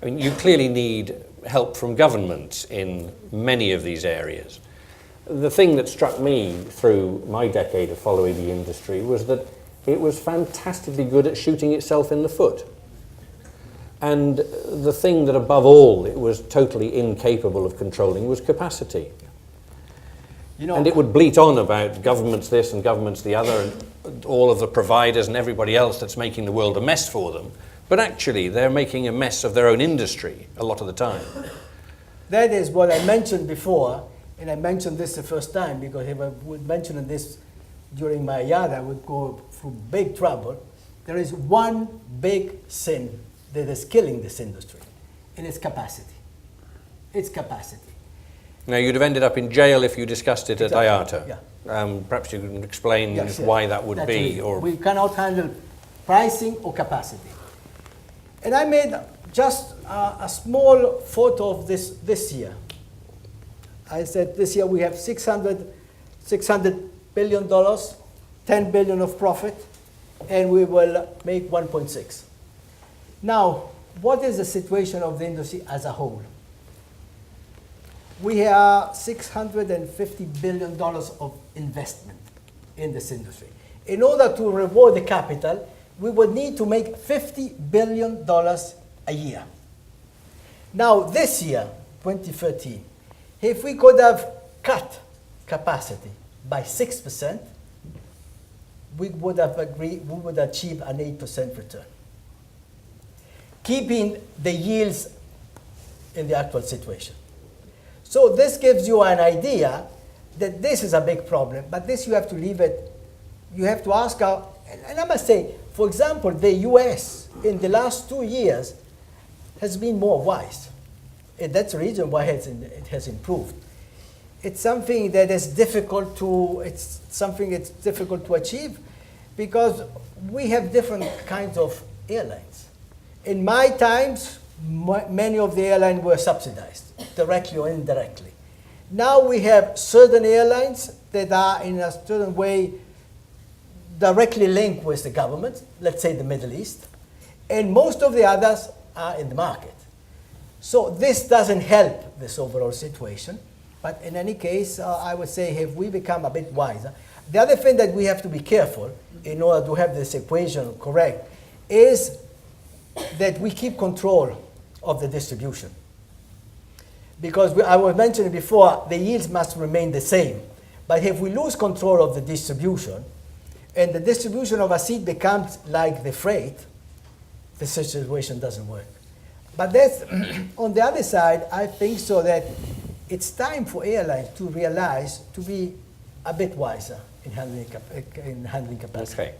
I mean, you clearly need help from government in many of these areas. The thing that struck me through my decade of following the industry was that it was fantastically good at shooting itself in the foot. And the thing that above all it was totally incapable of controlling was capacity. You know, and it would bleat on about governments this and governments the other and all of the providers and everybody else that's making the world a mess for them. But actually they're making a mess of their own industry a lot of the time. That is what I mentioned before, and I mentioned this the first time because if I would mention this during my yard, I would go through big trouble. There is one big sin that is killing this industry, and it's capacity. It's capacity. Now, you'd have ended up in jail if you discussed it at IATA. Yeah. Perhaps you can explain why that would be. Or we cannot handle pricing or capacity. And I made just a small photo of this year. I said this year we have $600 billion, 10 billion of profit, and we will make 1.6. Now, what is the situation of the industry as a whole? We have $650 billion of investment in this industry. In order to reward the capital, we would need to make $50 billion a year. Now, this year, 2013, if we could have cut capacity by 6%, we would achieve an 8% return, keeping the yields in the actual situation. So this gives you an idea that this is a big problem, but this you have to leave it, you have to ask and I must say, for example, the US in the last 2 years has been more wise. And that's the reason why it has improved. It's something that is difficult to achieve because we have different kinds of airlines. In my times, many of the airlines were subsidized, directly or indirectly. Now we have certain airlines that are in a certain way directly linked with the government, let's say the Middle East, and most of the others are in the market. So this doesn't help this overall situation, but in any case, I would say have we become a bit wiser. The other thing that we have to be careful in order to have this equation correct is that we keep control of the distribution. Because I was mentioning before, the yields must remain the same. But if we lose control of the distribution, and the distribution of a seat becomes like the freight, the situation doesn't work. But that's, on the other side, I think so that it's time for airlines to realize to be a bit wiser in handling capacity. Okay.